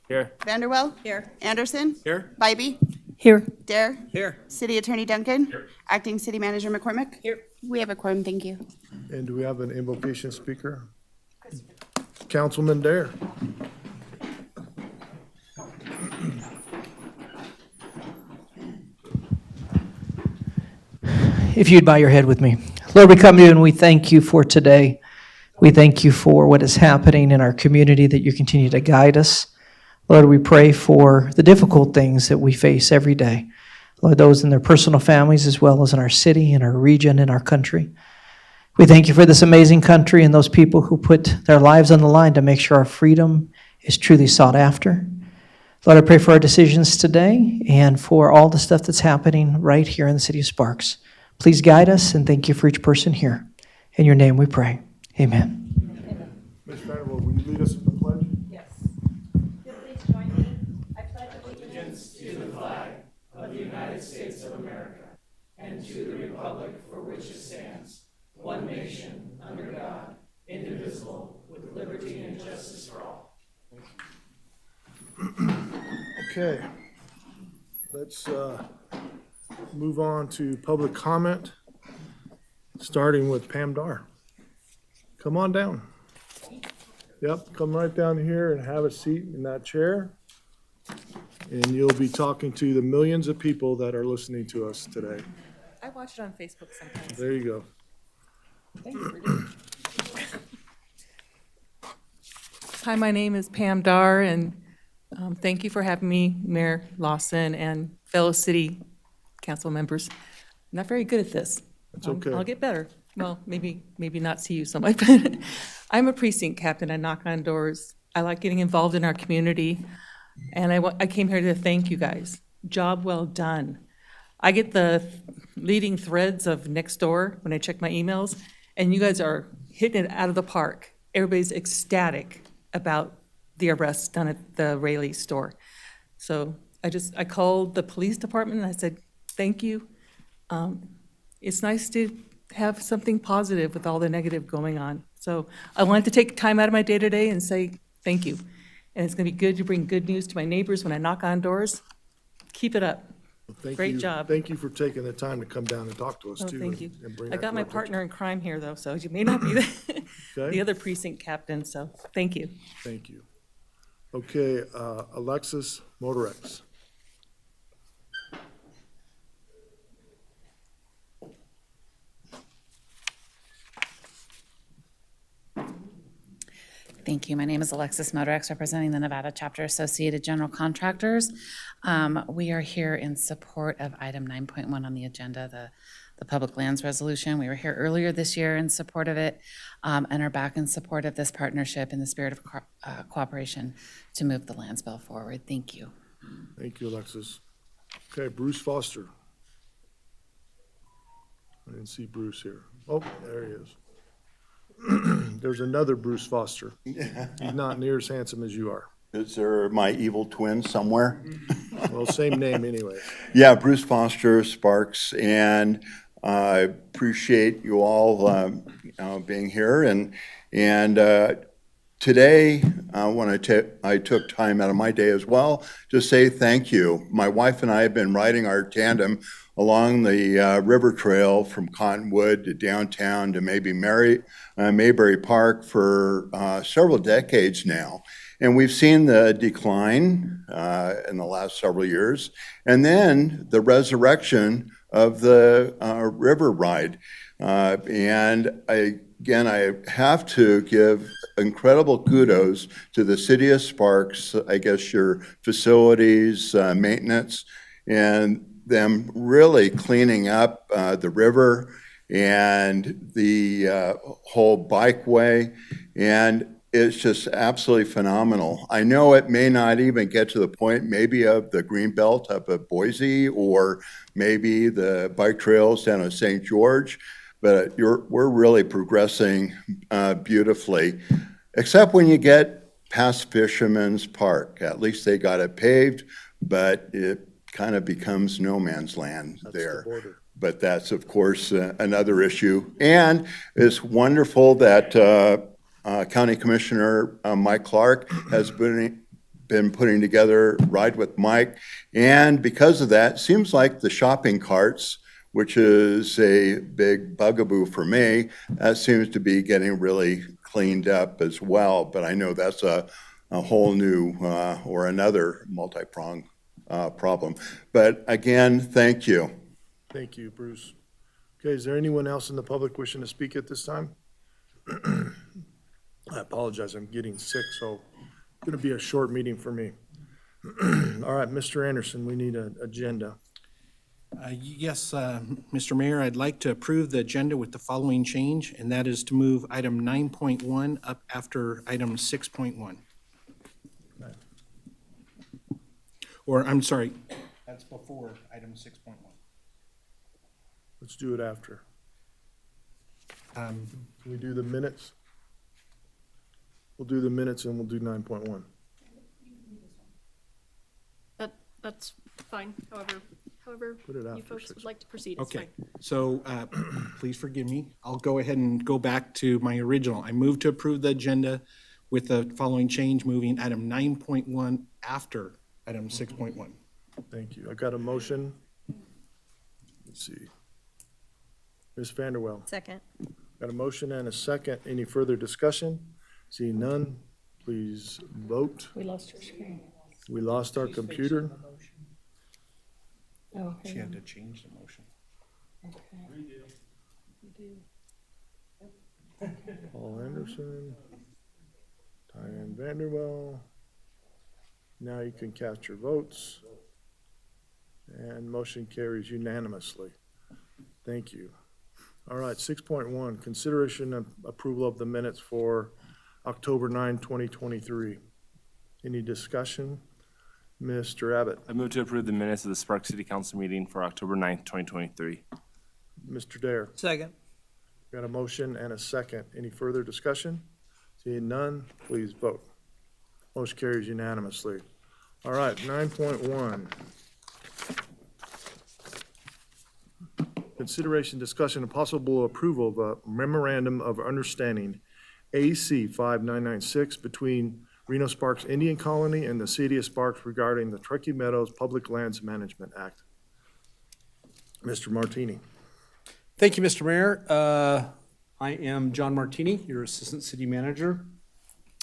Here. Vanderwell. Here. Anderson. Here. Bybee. Here. Dare. Here. City Attorney Duncan. Acting City Manager McCormick. Here. We have a quorum, thank you. And do we have an invocation speaker? Councilman Dare. If you'd bow your head with me. Lord, we come to you and we thank you for today. We thank you for what is happening in our community, that you continue to guide us. Lord, we pray for the difficult things that we face every day. Lord, those in their personal families as well as in our city, in our region, in our country. We thank you for this amazing country and those people who put their lives on the line to make sure our freedom is truly sought after. Lord, I pray for our decisions today and for all the stuff that's happening right here in the city of Sparks. Please guide us, and thank you for each person here. In your name we pray. Amen. Ms. Vanderbilt, will you lead us in the pledge? Yes. Please join me. I pledge allegiance to the flag of the United States of America and to the republic for which it stands, one nation, under God, indivisible, with liberty and justice for all. Okay. Let's move on to public comment, starting with Pam Dar. Come on down. Yep, come right down here and have a seat in that chair. And you'll be talking to the millions of people that are listening to us today. I watch it on Facebook sometimes. There you go. Thank you for doing it. Hi, my name is Pam Dar, and thank you for having me, Mayor Lawson, and fellow city council members. I'm not very good at this. It's okay. I'll get better. Well, maybe not see you so much, but I'm a precinct captain. I knock on doors. I like getting involved in our community, and I came here to thank you guys. Job well done. I get the leading threads of next door when I check my emails, and you guys are hitting it out of the park. Everybody's ecstatic about the arrest done at the Rayleigh store. So I called the police department and I said, thank you. It's nice to have something positive with all the negative going on. So I wanted to take time out of my day-to-day and say thank you. And it's gonna be good to bring good news to my neighbors when I knock on doors. Keep it up. Great job. Thank you for taking the time to come down and talk to us, Oh, too. thank you. and bring I that got to my our attention. partner in crime here, though, so you may not be the Okay. other precinct captain, so thank you. Thank you. Okay, Alexis Motorex. Thank you. My name is Alexis Motorex, representing the Nevada Chapter Associated General Contractors. We are here in support of item 9.1 on the agenda, the public lands resolution. We were here earlier this year in support of it, and are back in support of this partnership in the spirit of cooperation to move the lands bill forward. Thank you. Thank you, Alexis. Okay, Bruce Foster. I didn't see Bruce here. Oh, there he is. There's another Bruce Foster. He's not near as handsome as you are. Is there my evil twin somewhere? Well, same name anyway. Yeah, Bruce Foster, Sparks, and I appreciate you all being here. And today, when I took time out of my day as well to say thank you. My wife and I have been riding our tandem along the river trail from Cottonwood to downtown to maybe Mayberry Park for several decades now. And we've seen the decline in the last several years, and then the resurrection of the river ride. And I have to give incredible kudos to the city of Sparks, I guess your facilities, maintenance, and them really cleaning up the river and the whole bikeway. And it's just absolutely phenomenal. I know it may not even get to the point maybe of the green belt up at Boise or maybe the bike trails down at St. George, but we're really progressing beautifully, except when you get past Fisherman's Park. At least they got it paved, but it kind of becomes no man's land there. The border. But that's, of course, another issue. And it's wonderful that County Commissioner Mike Clark has been been putting together Ride with Mike. And because of that, seems like the shopping carts, which is a big bugaboo for me, that seems to be getting really cleaned up as well. But I know that's a whole new or another multi-pronged problem. But again, thank you. Thank you, Bruce. Okay, is there anyone else in the public wishing to speak at this time? I apologize, I'm getting sick, so it's going to be a short meeting for me. All right, Mr. Anderson, we need an agenda. Yes, Mr. Mayor, I'd like to approve the agenda with the following change, and that is to move item 9.1 up after item 6.1. Or, I'm sorry, that's before item 6.1. Let's do it after. Can we do the minutes? We'll do the minutes and we'll do 9.1. That's fine, however Put it you after folks 6. would like to proceed, it's Okay, fine. so please forgive me. I'll go ahead and go back to my original. I move to approve the agenda with the following change, moving item 9.1 after item 6.1. Thank you. I got a motion. Let's see. Ms. Vanderwell, Second. got a motion and a second. Any further discussion? Seeing none, please vote. We lost your screen. We lost our computer. Oh, She had to change the motion. Paul Anderson, Diane Vanderwell. Now you can cast your votes. And motion carries unanimously. Thank you. All right, 6.1, consideration of approval of the minutes for October 9, 2023. Any discussion? Mr. Abbott, I move to approve the minutes of the Spark City Council meeting for October 9th, 2023. Mr. Dare. Second. Got a motion and a second. Any further discussion? Seeing none, please vote. Motion carries unanimously. All right, 9.1. Consideration, discussion, and possible approval of a memorandum of understanding, AC 5996, between Reno Sparks Indian Colony and the City of Sparks regarding the Truckee Meadows Public Lands Management Act. Mr. Martini. Thank you, Mr. Mayor. I am John Martini, your Assistant City Manager.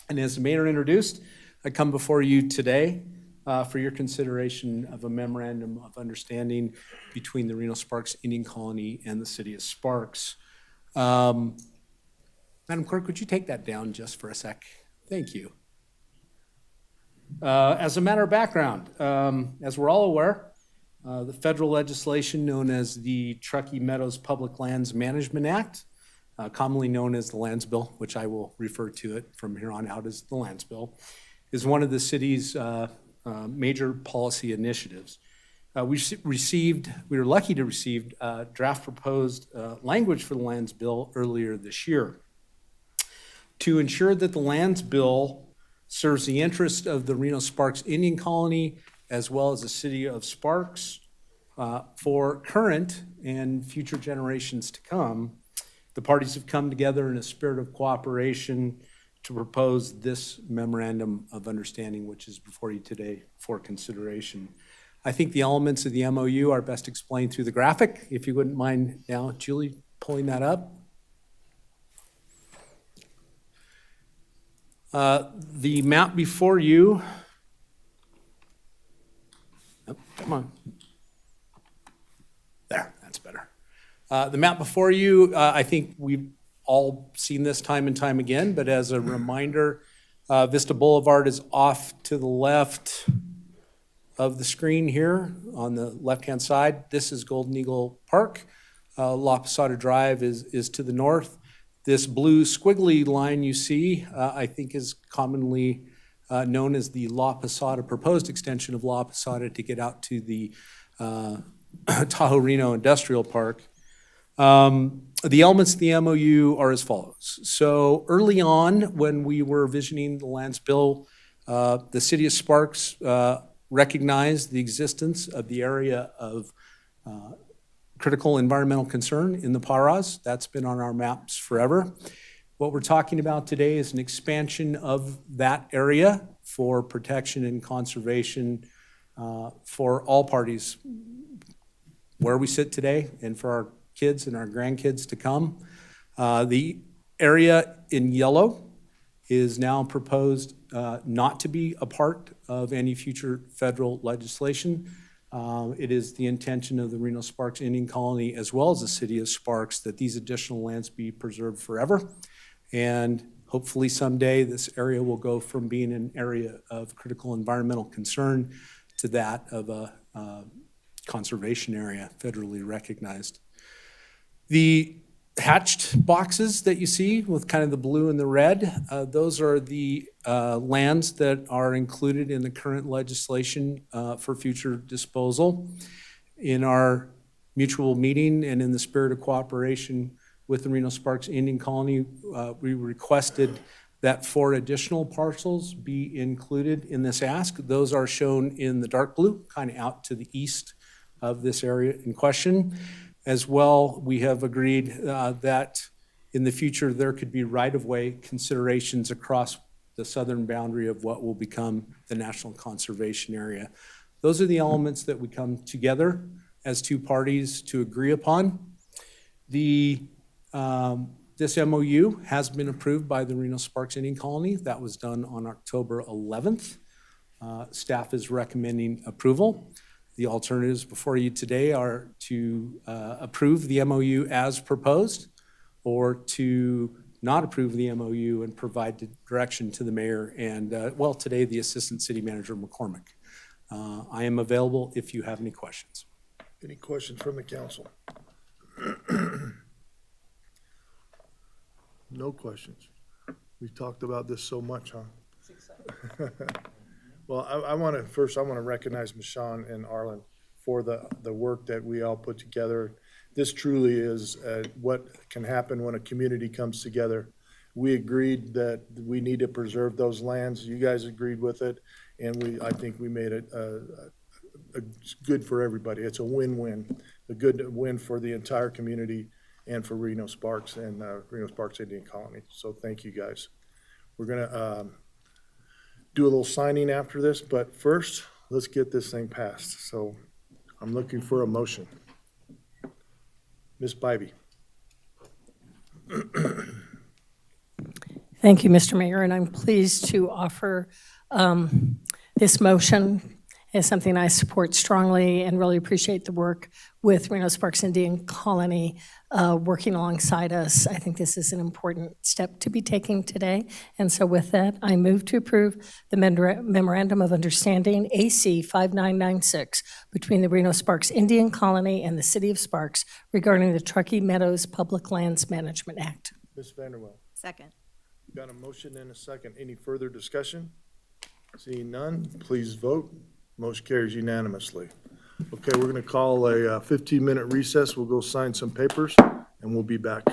And as the mayor introduced, I come before you today for your consideration of a memorandum of understanding between the Reno Sparks Indian Colony and the City of Sparks. Madam Clerk, would you take that down just for a sec? Thank you. As a matter of background, as we're all aware, the federal legislation known as the Truckee Meadows Public Lands Management Act, commonly known as the Lands Bill, which I will refer to it from here on out as the Lands Bill, is one of the city's major policy initiatives. We were lucky to receive draft proposed language for the Lands Bill earlier this year. To ensure that the Lands Bill serves the interest of the Reno Sparks Indian Colony as well as the City of Sparks for current and future generations to come, the parties have come together in a spirit of cooperation to propose this memorandum of understanding, which is before you today for consideration. I think the elements of the MOU are best explained through the graphic. If you wouldn't mind now, Julie, pulling that up. The map before you, oh, come on. There, that's better. The map before you, I think we've all seen this time and time again, but as a reminder, Vista Boulevard is off to the left of the screen here on the left-hand side. This is Golden Eagle Park. La Posada Drive is to the north. This blue squiggly line you see, I think is commonly known as the La Posada, proposed extension of La Posada to get out to the Tahoe Reno Industrial Park. The elements of the MOU are as follows. So early on, when we were visioning the Lands Bill, the City of Sparks recognized the existence of the area of critical environmental concern in the Paras. That's been on our maps forever. What we're talking about today is an expansion of that area for protection and conservation for all parties where we sit today and for our kids and our grandkids to come. The area in yellow is now proposed not to be a part of any future federal legislation. It is the intention of the Reno Sparks Indian Colony as well as the city of Sparks that these additional lands be preserved forever. And hopefully someday this area will go from being an area of critical environmental concern to that of a conservation area, federally recognized. The hatched boxes that you see with kind of the blue and the red, those are the lands that are included in the current legislation for future disposal. In our mutual meeting and in the spirit of cooperation with the Reno Sparks Indian Colony, we requested that 4 additional parcels be included in this ask. Those are shown in the dark blue, kind of out to the east of this area in question. As well, we have agreed that in the future there could be right-of-way considerations across the southern boundary of what will become the National Conservation Area. Those are the elements that we come together as 2 parties to agree upon. This MOU has been approved by the Reno Sparks Indian Colony. That was done on October 11th. Staff is recommending approval. The alternatives before you today are to approve the MOU as proposed or to not approve the MOU and provide the direction to the mayor and, well, today the Assistant City Manager McCormick. I am available if you have any questions. Any questions from the council? No questions. We've talked about this so much, huh? Well, I want to recognize Michonne and Arlen for the work that we all put together. This truly is what can happen when a community comes together. We agreed that we need to preserve those lands. You guys agreed with it, and I think we made it good for everybody. It's a win-win, a good win for the entire community and for Reno Sparks and Reno Sparks Indian Colony. So thank you, guys. We're gonna do a little signing after this, but first, let's get this thing passed. So I'm looking for a motion. Ms. Bybee. Thank you, Mr. Mayor, and I'm pleased to offer this motion as something I support strongly and really appreciate the work with Reno Sparks Indian Colony working alongside us. I think this is an important step to be taking today. And so with that, I move to approve the Memorandum of Understanding AC 5996 between the Reno Sparks Indian Colony and the City of Sparks regarding the Truckee Meadows Public Lands Management Act. Ms. Vanderwell. Second. Got a motion and a second. Any further discussion? Seeing none, please vote. Motion carries unanimously. Okay, we're going to call a 15-minute recess. We'll go sign some papers, and we'll be back.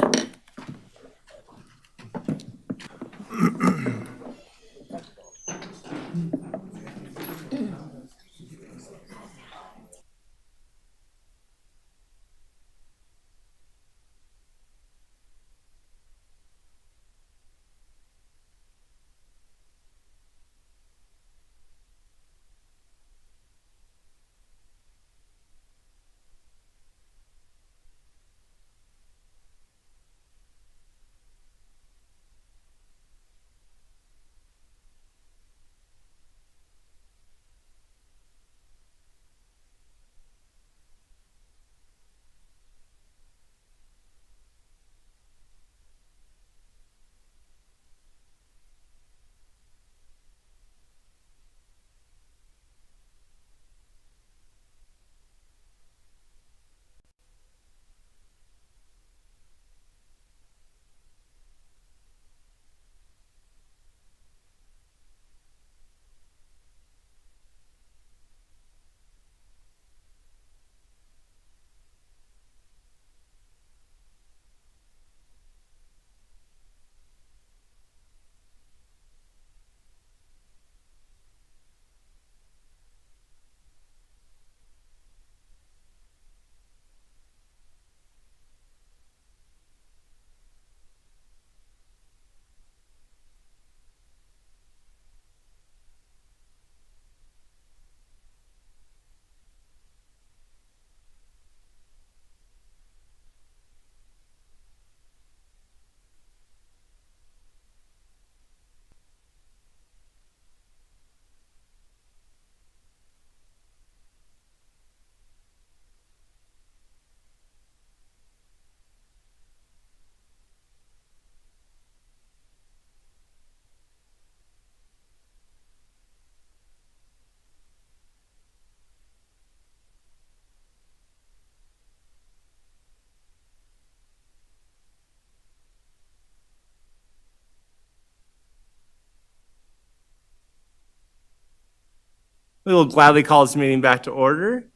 We will gladly call this meeting back to order.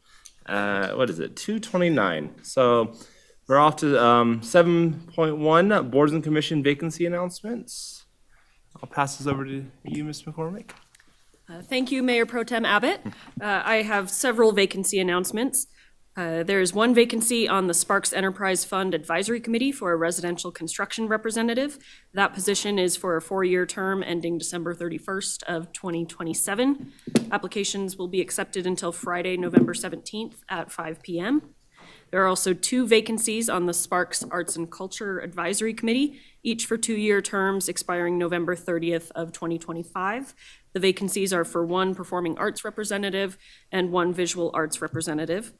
What is it, 2:29? So we're off to 7.1, Boards and Commission vacancy announcements. I'll pass this over to you, Ms. McCormick. Thank you, Mayor Pro Tem Abbott. I have several vacancy announcements. There is one vacancy on the Sparks Enterprise Fund Advisory Committee for a residential construction representative. That position is for a 4-year term ending December 31st of 2027. Applications will be accepted until Friday, November 17th at 5 p.m. There are also 2 vacancies on the Sparks Arts and Culture Advisory Committee, each for 2-year terms expiring November 30th of 2025. The vacancies are for 1 performing arts representative and 1 visual arts representative.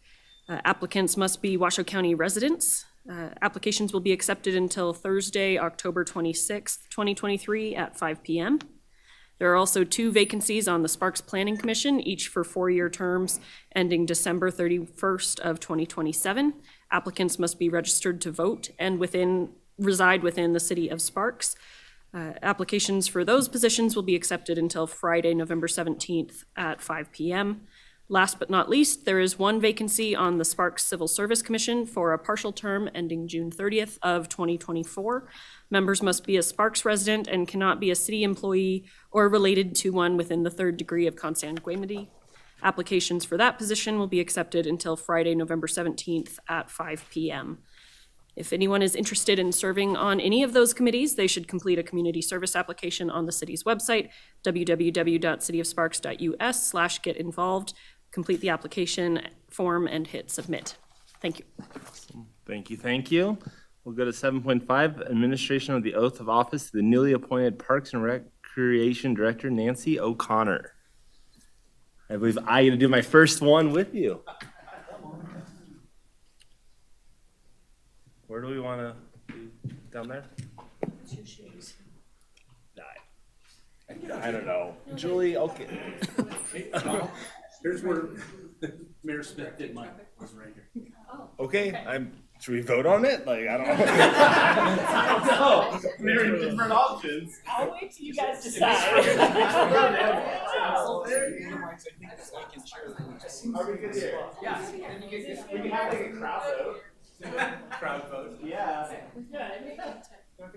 Applicants must be Washoe County residents. Applications will be accepted until Thursday, October 26th, 2023 at 5 p.m. There are also 2 vacancies on the Sparks Planning Commission, each for 4-year terms ending December 31st of 2027. Applicants must be registered to vote and reside within the city of Sparks. Applications for those positions will be accepted until Friday, November 17th at 5 p.m. Last but not least, there is 1 vacancy on the Sparks Civil Service Commission for a partial term ending June 30th of 2024. Members must be a Sparks resident and cannot be a city employee or related to one within the 3rd degree of consanguinity. Applications for that position will be accepted until Friday, November 17th at 5 p.m. If anyone is interested in serving on any of those committees, they should complete a community service application on the city's website, www.cityofsparks.us/getinvolved. Complete the application form and hit submit. Thank you. Thank you, thank you. We'll go to 7.5, administration of the oath of office to the newly appointed Parks and Recreation Director, Nancy O'Connor. I believe I get to do my first one with you. Where do we want to do? Down there? I don't know. Julie, okay. Here's where Mayor Smith did mine, was right here. Okay, should we vote on it? Like, I don't know. There are different options. I'll wait till you guys decide. Are we good here? Yeah. We can have like a crowd vote. Crowd vote, yeah. I think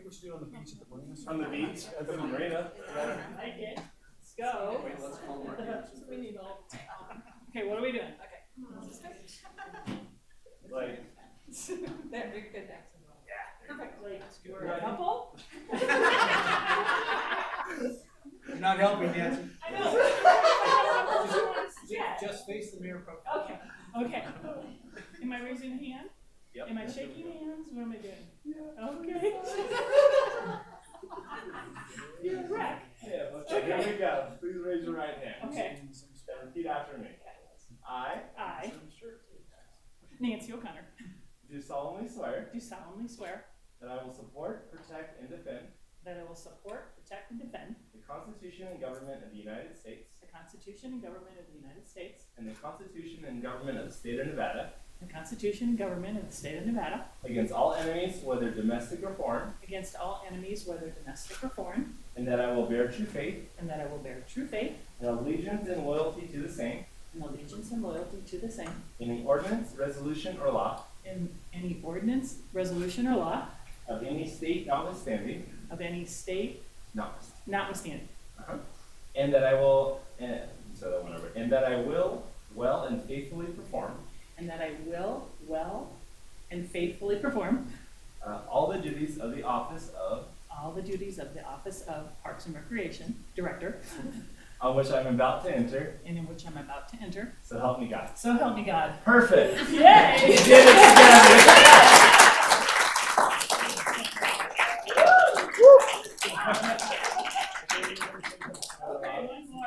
we should do it on the beach at the marina. On the beach, at the marina. Like it. Let's go. We need all. Okay, what are we doing? Okay. Like, Very good. Yeah. Perfect. Like, we're a couple? You're not helping, Nancy. I know. Just face the mirror. Okay, okay. Am I raising a hand? Yep. Am I shaking hands? What am I doing? Okay. You're a wreck. yeah, okay, here we go. Please raise your right hand. Okay. And repeat after me. I Nancy O'Connor, do solemnly swear do solemnly swear that I will support, protect, and defend that I will support, protect, and defend the Constitution and government of the United States the Constitution and government of the United States, and the Constitution and government of the state of Nevada the Constitution and government of the state of Nevada, against all enemies, whether domestic or foreign, against all enemies, whether domestic or foreign, and that I will bear true faith and that I will bear true faith and allegiance and loyalty to the same and allegiance and loyalty to the same in any ordinance, resolution, or law in any ordinance, resolution, or law of any state notwithstanding, of any state notwithstanding, and that I will, and that I will well and faithfully perform and that I will well and faithfully perform all the duties of the office of Parks and Recreation Director, on which I'm about to enter, and in which I'm about to enter. so help me God. So help me God. Perfect. Yay! We did it Okay, one more.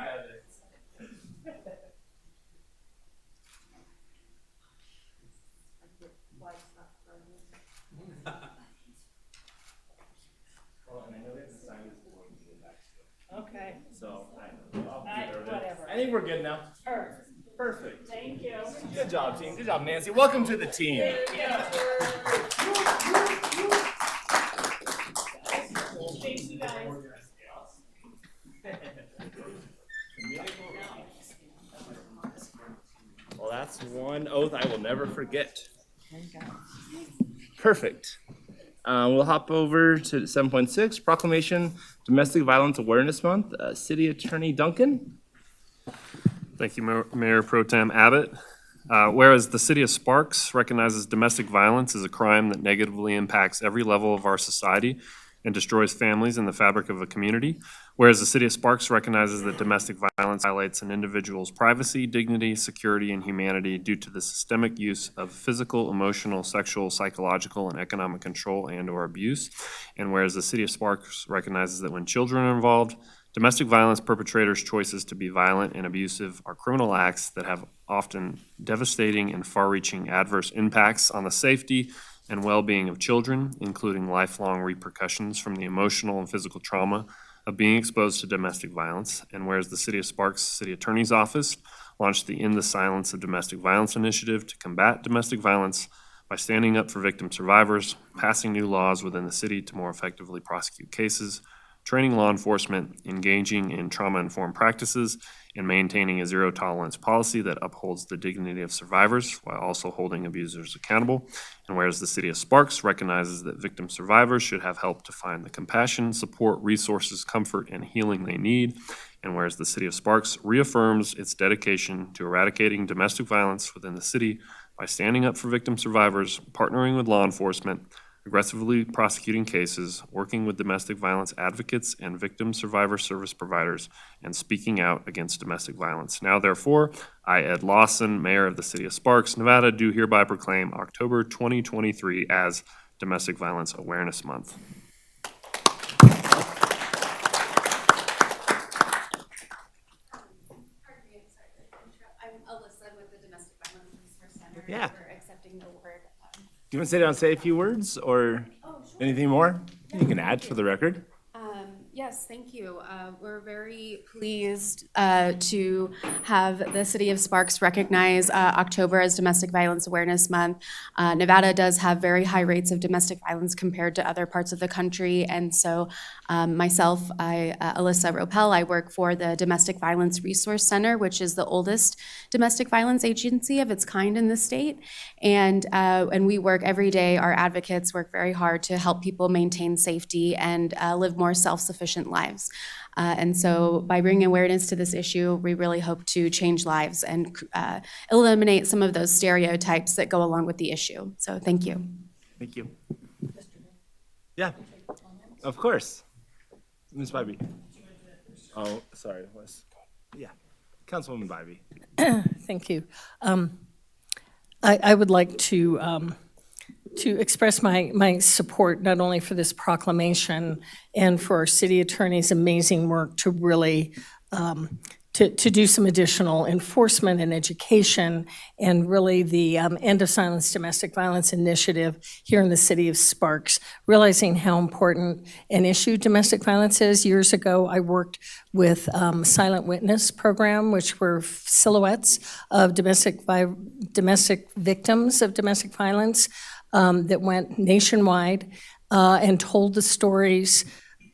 Well, and I know they have to sign this before we get back to it. Okay. So I'll keep everything. Whatever. I think we're good now. Perfect. Thank you. Good job, team. Good job, Nancy. Welcome to the team. Thank you guys. one oath I will never forget. Perfect. We'll hop over to 7.6, Proclamation Domestic Violence Awareness Month. City Attorney Duncan. Thank you, Mayor Pro Tem Abbott. Whereas the city of Sparks recognizes domestic violence as a crime that negatively impacts every level of our society and destroys families and the fabric of a community. Whereas the city of Sparks recognizes that domestic violence violates an individual's privacy, dignity, security, and humanity due to the systemic use of physical, emotional, sexual, psychological, and economic control and/or abuse. And whereas the city of Sparks recognizes that when children are involved, domestic violence perpetrators' choices to be violent and abusive are criminal acts that have often devastating and far-reaching adverse impacts on the safety and well-being of children, including lifelong repercussions from the emotional and physical trauma of being exposed to domestic violence. And whereas the City of Sparks City Attorney's Office launched the End the Silence of Domestic Violence initiative to combat domestic violence by standing up for victim survivors, passing new laws within the city to more effectively prosecute cases, training law enforcement, engaging in trauma-informed practices, and maintaining a zero-tolerance policy that upholds the dignity of survivors while also holding abusers accountable. And whereas the City of Sparks recognizes that victim survivors should have help to find the compassion, support, resources, comfort, and healing they need. And whereas the City of Sparks reaffirms its dedication to eradicating domestic violence within the city by standing up for victim survivors, partnering with law enforcement, aggressively prosecuting cases, working with domestic violence advocates and victim survivor service providers, and speaking out against domestic violence. Now, therefore, I, Ed Lawson, Mayor of the City of Sparks, Nevada, do hereby proclaim October 2023 as Domestic Violence Awareness Month. I'm Alyssa with the Domestic Violence Resource Center. Yeah. For accepting the award. Do you want to sit down and say a few words or anything more? You can add for the record. Yes, thank you. We're very pleased to have the City of Sparks recognize October as Domestic Violence Awareness Month. Nevada does have very high rates of domestic violence compared to other parts of the country, and so myself, Alyssa Ropel, I work for the Domestic Violence Resource Center, which is the oldest domestic violence agency of its kind in the state, and we work every day. Our advocates work very hard to help people maintain safety and live more self-sufficient lives. And so by bringing awareness to this issue, we really hope to change lives and eliminate some of those stereotypes that go along with the issue. So thank you. Thank you. Yeah, of course. Ms. Bybee. Oh, sorry, Wes. Yeah, Councilwoman Bybee. Thank you. I would like to express my support not only for this proclamation and for our city attorney's amazing work to really to do some additional enforcement and education, and really the End of Silence Domestic Violence Initiative here in the city of Sparks, realizing how important an issue domestic violence is. Years ago, I worked with Silent Witness program, which were silhouettes of domestic victims of domestic violence that went nationwide and told the stories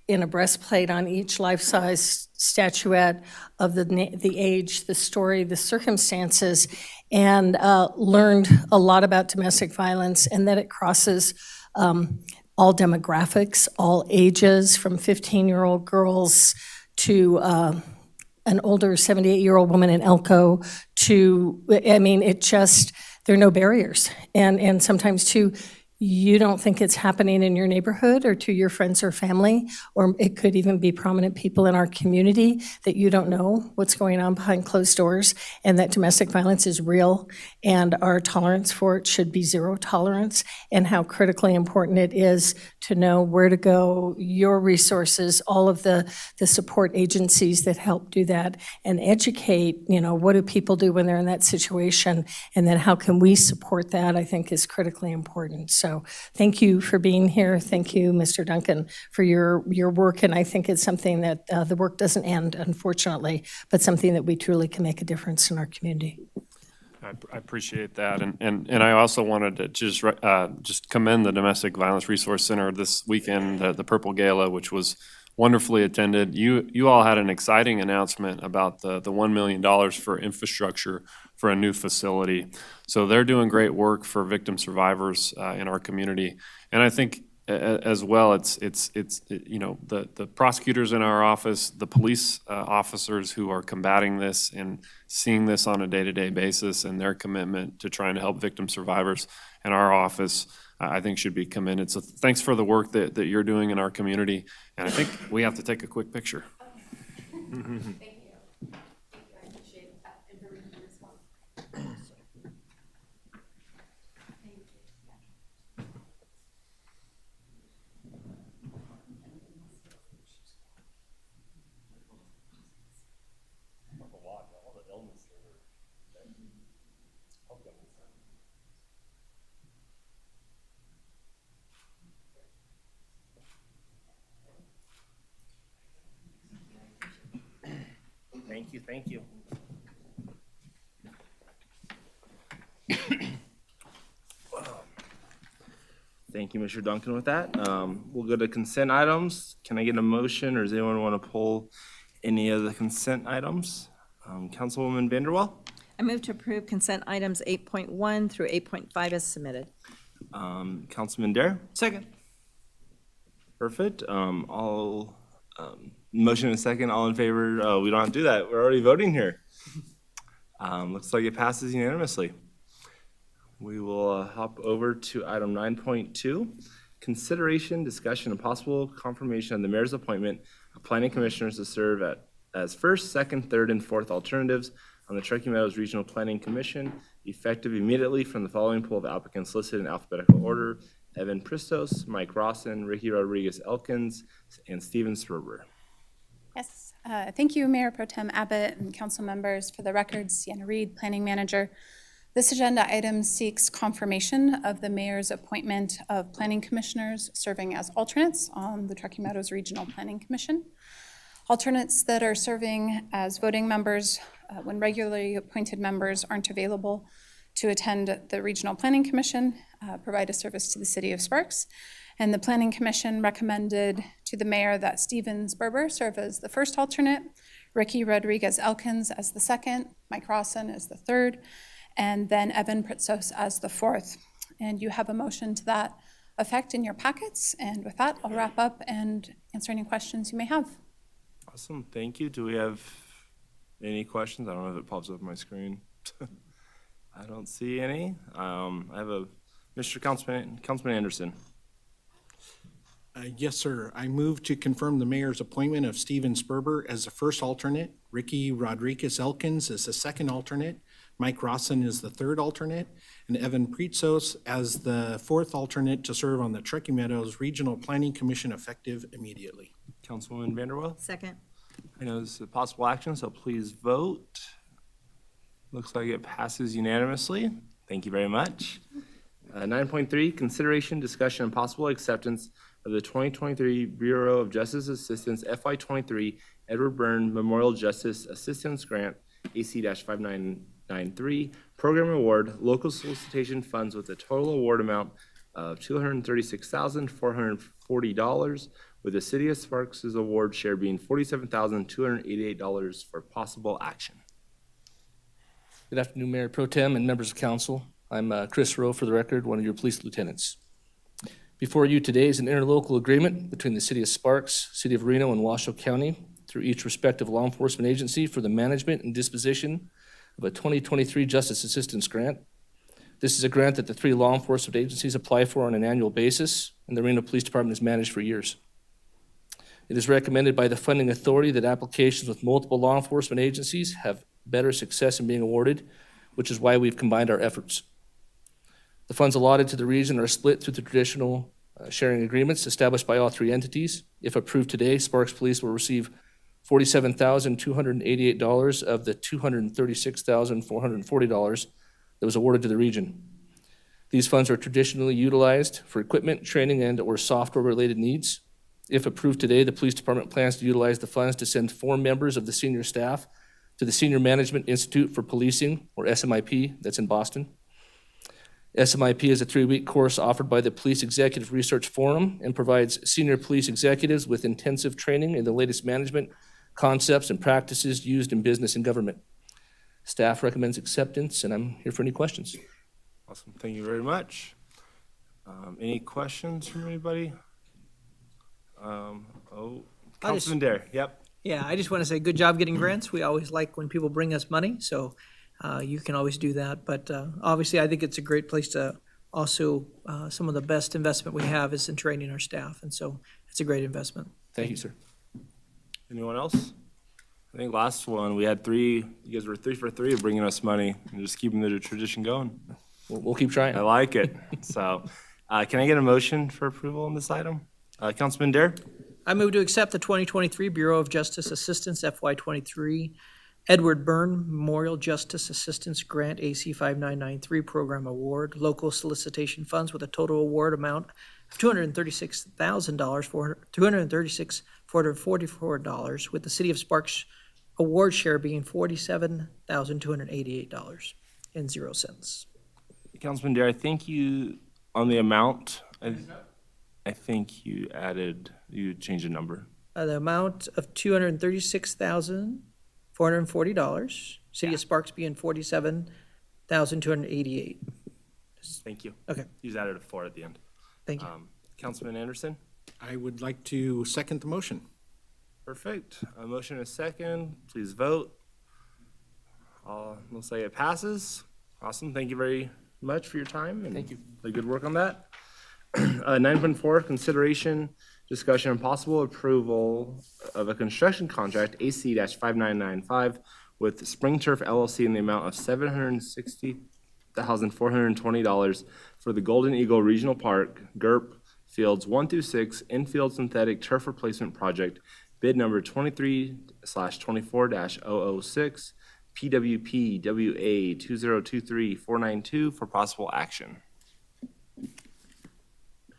in a breastplate on each life-size statuette of the age, the story, the circumstances, and learned a lot about domestic violence and that it crosses all demographics, all ages, from 15-year-old girls to an older 78-year-old woman in Elko to, I mean, there are no barriers. And sometimes, too, you don't think it's happening in your neighborhood or to your friends or family, or it could even be prominent people in our community that you don't know what's going on behind closed doors, and that domestic violence is real, and our tolerance for it should be zero tolerance, and how critically important it is to know where to go, your resources, all of the support agencies that help do that, and educate, what do people do when they're in that situation, and then how can we support that, I think is critically important. So thank you for being here. Thank you, Mr. Duncan, for your work. And I think it's something that the work doesn't end, unfortunately, but something that we truly can make a difference in our community. I appreciate that, and I also wanted to just commend the Domestic Violence Resource Center this weekend, the Purple Gala, which was wonderfully attended. You all had an exciting announcement about the $1 million for infrastructure for a new facility. So they're doing great work for victim survivors in our community. And I think as well, it's you know, the prosecutors in our office, the police officers who are combating this and seeing this on a day-to-day basis, and their commitment to trying to help victim survivors in our office, I think should be commended. So thanks for the work that you're doing in our community. And I think we have to take a quick picture. Thank you. Thank you. I appreciate that information as well. Thank you, thank you. Thank you, Mr. Duncan, with that. We'll go to consent items. Can I get a motion, or does anyone want to pull any of the consent items? Councilwoman Vanderwell? I move to approve consent items 8.1 through 8.5 as submitted. Councilman Dare? Second. Perfect. Motion and second, all in favor? Oh, we don't have to do that. We're already voting here. Looks like it passes unanimously. We will hop over to item 9.2, consideration, discussion, and possible confirmation of the mayor's appointment of planning commissioners to serve as first, second, third, and fourth alternatives on the Truckee Meadows Regional Planning Commission, effective immediately from the following pool of applicants listed in alphabetical order: Evan Pristos, Mike Rawson, Ricky Rodriguez Elkins, and Steven Sperber. Yes, thank you, Mayor Pro Tem Abbott and council members. For the record, Sienna Reed, Planning Manager. This agenda item seeks confirmation of the mayor's appointment of planning commissioners serving as alternates on the Truckee Meadows Regional Planning Commission. Alternates that are serving as voting members when regularly appointed members aren't available to attend the Regional Planning Commission, provide a service to the city of Sparks. And the Planning Commission recommended to the mayor that Steven Sperber serve as the first alternate, Ricky Rodriguez Elkins as the second, Mike Rawson as the third, and then Evan Pristos as the fourth. And you have a motion to that effect in your packets. And with that, I'll wrap up and answer any questions you may have. Awesome, thank you. Do we have any questions? I don't know if it pops up on my screen. I don't see any. I have Mr. Councilman Anderson. Yes, sir. I move to confirm the mayor's appointment of Steven Sperber as the first alternate, Ricky Rodriguez Elkins as the second alternate, Mike Rawson is the third alternate, and Evan Pristos as the fourth alternate to serve on the Truckee Meadows Regional Planning Commission effective immediately. Councilwoman Vanderwell? Second. I know this is a possible action, so please vote. Looks like it passes unanimously. Thank you very much. 9.3, consideration, discussion, and possible acceptance of the 2023 Bureau of Justice Assistance FY23 Edward Byrne Memorial Justice Assistance Grant, AC-5993, Program Award, local solicitation funds with a total award amount of $236,440, with the City of Sparks' award share being $47,288 for possible action. Good afternoon, Mayor Pro Tem and members of council. I'm Chris Rowe, for the record, one of your police lieutenants. Before you today is an interlocal agreement between the City of Sparks, City of Reno, and Washoe County through each respective law enforcement agency for the management and disposition of a 2023 Justice Assistance Grant. This is a grant that the three law enforcement agencies apply for on an annual basis, and the Reno Police Department has managed for years. It is recommended by the funding authority that applications with multiple law enforcement agencies have better success in being awarded, which is why we've combined our efforts. The funds allotted to the region are split through the traditional sharing agreements established by all three entities. If approved today, Sparks Police will receive $47,288 of the $236,440 that was awarded to the region. These funds are traditionally utilized for equipment, training, and/or software-related needs. If approved today, the police department plans to utilize the funds to send 4 members of the senior staff to the Senior Management Institute for Policing, or SMIP, that's in Boston. SMIP is a 3-week course offered by the Police Executive Research Forum and provides senior police executives with intensive training in the latest management concepts and practices used in business and government. Staff recommends acceptance, and I'm here for any questions. Awesome, thank you very much. Any questions from anybody? Councilman Dare, yep. Yeah, I just want to say, good job getting grants. We always like when people bring us money, so you can always do that. But obviously, I think it's a great place to also, some of the best investment we have is in training our staff, and so it's a great investment. Thank you, sir. Anyone else? I think last one, we had 3, you guys were 3 for 3 of bringing us money and just keeping the tradition going. We'll keep trying. I like it. So, can I get a motion for approval on this item? Councilman Dare? I move to accept the 2023 Bureau of Justice Assistance FY23 Edward Byrne Memorial Justice Assistance Grant AC 5993 Program Award, local solicitation funds with a total award amount of $236,444, with the City of Sparks award share being $47,288.00. Councilman Dare, I think you, on the amount, I think you changed the number. The amount of $236,440, City of Sparks being $47,288. Thank you. Okay. You just added a 4 at the end. Thank you. Councilman Anderson? I would like to second the motion. Perfect. A motion and a second. Please vote. We'll say it passes. Awesome. Thank you very much for your time. And Thank you. The good work on that. 9.4, consideration, discussion, and possible approval of a construction contract, AC-5995, with Spring Turf LLC in the amount of $760,420 for the Golden Eagle Regional Park, GURP, Fields 1 through 6, Infield Synthetic Turf Replacement Project, bid number 23/24-006, PWP WA 2023492 for possible action.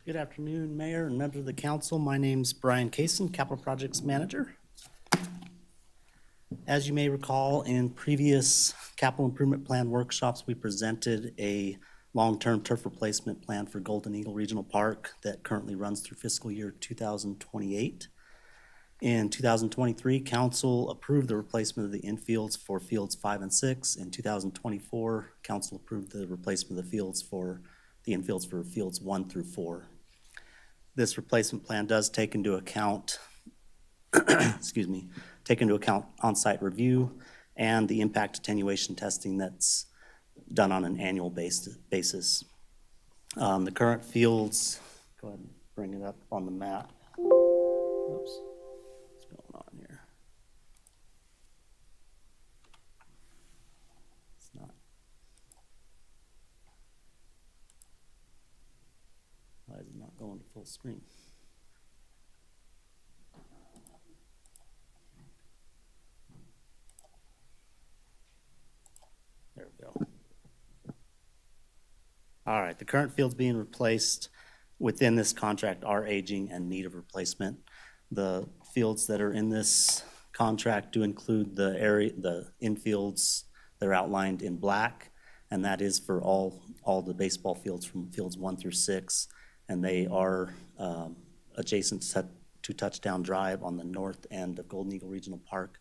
Good afternoon, Mayor and members of the council. My name's Brian Kaysen, Capital Projects Manager. As you may recall, in previous capital improvement plan workshops, we presented a long-term turf replacement plan for Golden Eagle Regional Park that currently runs through fiscal year 2028. In 2023, council approved the replacement of the infields for fields 5 and 6. In 2024, council approved the replacement of the infields for fields 1 through 4. This replacement plan does take into account, on-site review and the impact attenuation testing that's done on an annual basis. The current fields, go ahead and bring it up on the map. Oops, what's going on here? It's not. Why is it not going to full screen? There we go. All right, the current fields being replaced within this contract are aging and need of replacement. The fields that are in this contract do include the infields that are outlined in black, and that is for all the baseball fields from fields 1 through 6, and they are adjacent to Touchdown Drive on the north end of Golden Eagle Regional Park.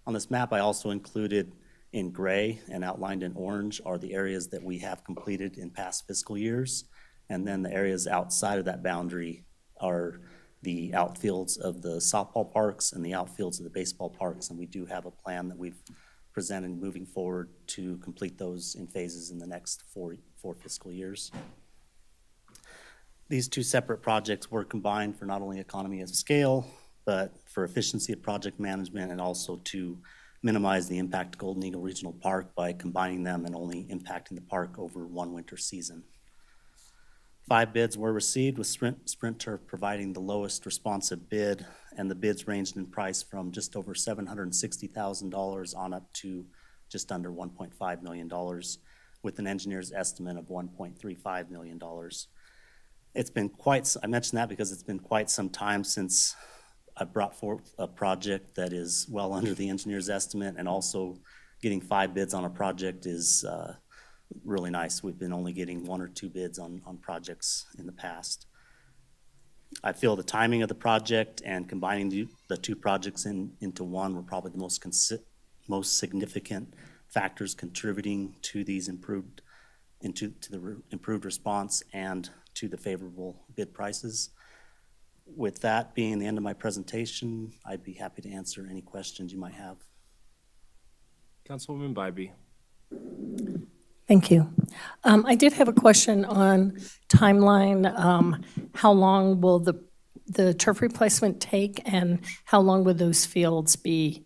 On this map, I also included in gray and outlined in orange are the areas that we have completed in past fiscal years. And then the areas outside of that boundary are the outfields of the softball parks and the outfields of the baseball parks. And we do have a plan that we've presented moving forward to complete those in phases in the next four fiscal years. These two separate projects were combined for not only economy of scale, but for efficiency of project management and also to minimize the impact to Golden Eagle Regional Park by combining them and only impacting the park over one winter season. 5 bids were received, with Sprint Turf providing the lowest responsive bid, and the bids ranged in price from just over $760,000 on up to just under $1.5 million, with an engineer's estimate of $1.35 million. It's been I mentioned that because it's been quite some time since I brought forth a project that is well under the engineer's estimate, and also getting 5 bids on a project is really nice. We've been only getting 1 or 2 bids on projects in the past. I feel the timing of the project and combining the 2 projects into one were probably the most significant factors contributing to these improved response and to the favorable bid prices. With that being the end of my presentation, I'd be happy to answer any questions you might have. Councilwoman Bybee. Thank you. I did have a question on timeline. How long will the turf replacement take, and how long would those fields be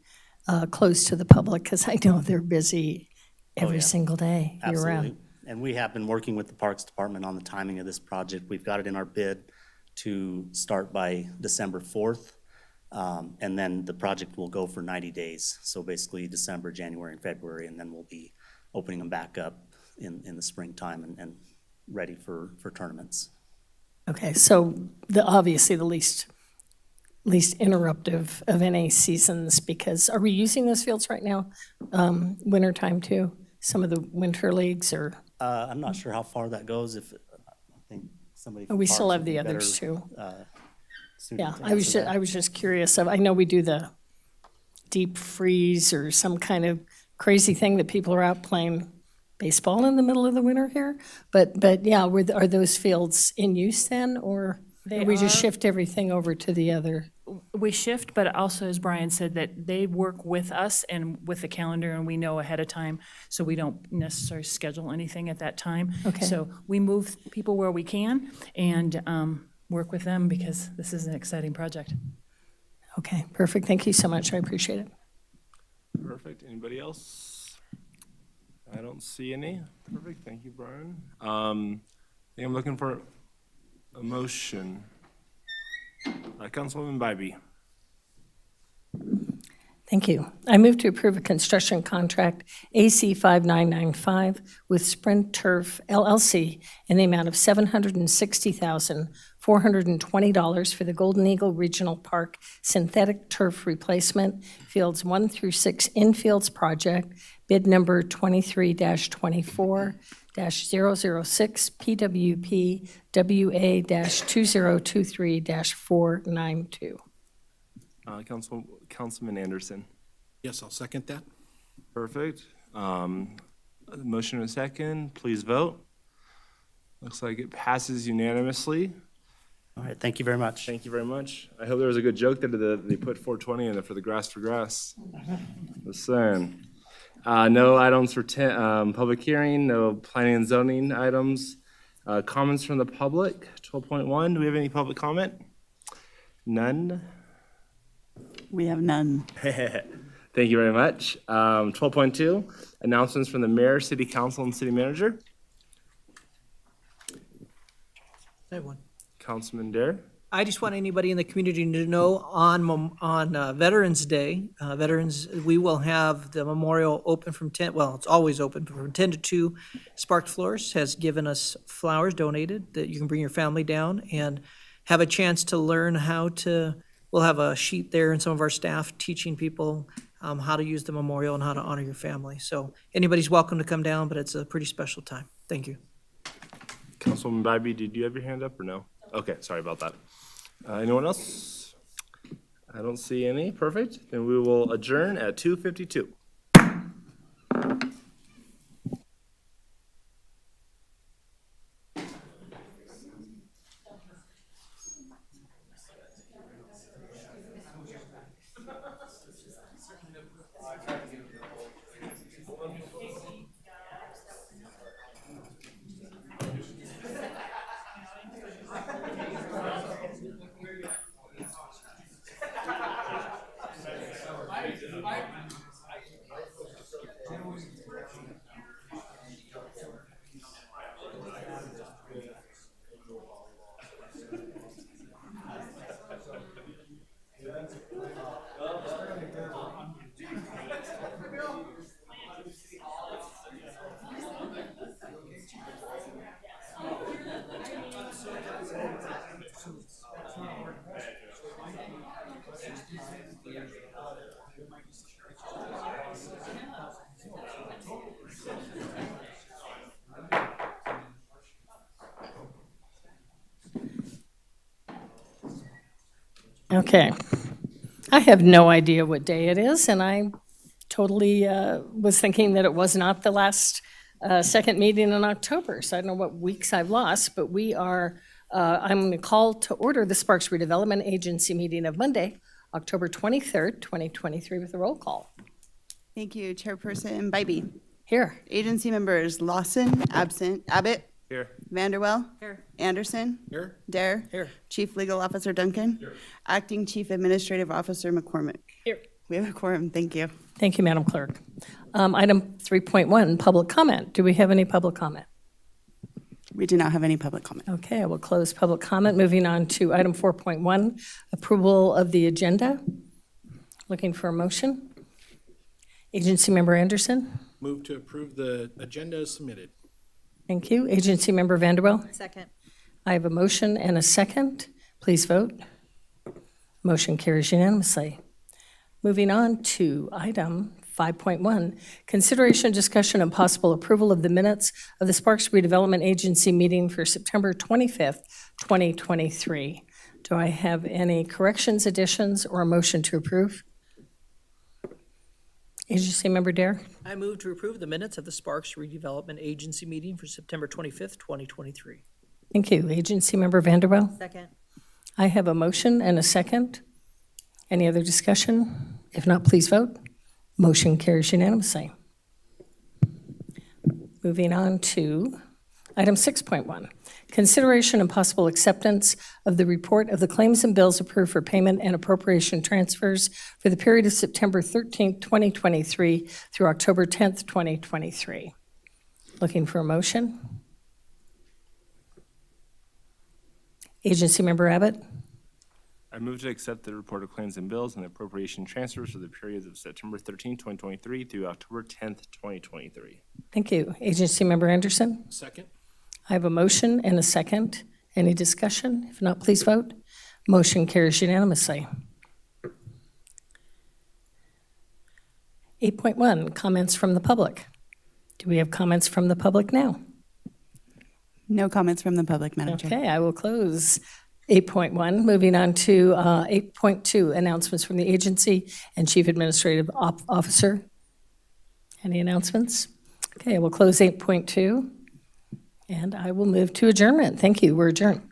closed to the public? Because I know they're busy every single day, year-round. Absolutely. And we have been working with the Parks Department on the timing of this project. We've got it in our bid to start by December 4th. And then the project will go for 90 days. So basically December, January, and February, and then we'll be opening them back up in the springtime and ready for tournaments. Okay, so obviously the least interruptive of any seasons, because are we using those fields right now, wintertime too? Some of the winter leagues, or? I'm not sure how far that goes. I think somebody. We still have the others too. Yeah, I was just curious. I know we do the deep freeze or some kind of crazy thing that people are out playing baseball in the middle of the winter here. But yeah, are those fields in use then, or we just shift everything over to the other? We shift, but also, as Brian said, that they work with us and with the calendar, and we know ahead of time, so we don't necessarily schedule anything at that time. Okay. So we move people where we can and work with them, because this is an exciting project. Okay, perfect. Thank you so much. I appreciate it. Perfect. Anybody else? I don't see any. Perfect. Thank you, Brian. I think I'm looking for a motion. Councilwoman Bybee. Thank you. I move to approve a construction contract AC 5995 with Sprint Turf LLC in the amount of $760,420 for the Golden Eagle Regional Park synthetic turf replacement, fields 1 through 6 infields project, bid number 23-24-006 PWP WA-2023-492. Councilman Anderson. Yes, I'll second that. Perfect. Motion and a second. Please vote. Looks like it passes unanimously. All right, thank you very much. Thank you very much. I hope there was a good joke that they put 420 in there for the grass for grass. Listen. No items for public hearing, no planning and zoning items. Comments from the public, 12.1. Do we have any public comment? None? We have none. Thank you very much. 12.2, announcements from the mayor, city council, and city manager. I have one. Councilman Dare. I just want anybody in the community to know on Veterans Day, we will have the memorial open from 10, well, it's always open, but from 10 to 2. Sparked Florist has given us flowers donated that you can bring your family down and have a chance to learn we'll have a sheet there and some of our staff teaching people how to use the memorial and how to honor your family. So anybody's welcome to come down, but it's a pretty special time. Thank you. Councilwoman Bybee, did you have your hand up or no? Okay, sorry about that. Anyone else? I don't see any. Perfect. Then we will adjourn at 2:52. Okay. I have no idea what day it is, and I totally was thinking that it was not the last second meeting in October, so I don't know what weeks I've lost, but I'm going to call to order the Sparks Redevelopment Agency meeting of Monday, October 23rd, 2023, with a roll call. Thank you, Chairperson Bybee. Here. Agency members Lawson, absent. Abbott. Here. Vanderwell. Here. Anderson. Here. Dare. Here. Chief Legal Officer Duncan. Here. Acting Chief Administrative Officer McCormick. Here. We have a quorum. Thank you. Thank you, Madam Clerk. Item 3.1, public comment. Do we have any public comment? We do not have any public comment. Okay, I will close public comment. Moving on to item 4.1, approval of the agenda. Looking for a motion. Agency Member Anderson. Move to approve the agenda as submitted. Thank you. Agency Member Vanderwell. Second. I have a motion and a second. Please vote. Motion carries unanimously. Moving on to item 5.1, consideration, discussion, and possible approval of the minutes of the Sparks Redevelopment Agency meeting for September 25th, 2023. Do I have any corrections, additions, or a motion to approve? Agency Member Dare? I move to approve the minutes of the Sparks Redevelopment Agency meeting for September 25th, 2023. Thank you. Agency Member Vanderwell? Second. I have a motion and a second. Any other discussion? If not, please vote. Motion carries unanimously. Moving on to item 6.1, consideration and possible acceptance of the report of the claims and bills approved for payment and appropriation transfers for the period of September 13th, 2023 through October 10th, 2023. Looking for a motion. Agency Member Abbott? I move to accept the report of claims and bills and appropriation transfers for the periods of September 13th, 2023 through October 10th, 2023. Thank you. Agency Member Anderson? Second. I have a motion and a second. Any discussion? If not, please vote. Motion carries unanimously. 8.1, comments from the public. Do we have comments from the public now? No comments from the public, Madam Chair. Okay, I will close 8.1. Moving on to 8.2, announcements from the agency and Chief Administrative Officer. Any announcements? Okay, I will close 8.2, and I will move to adjournment. Thank you. We're adjourned.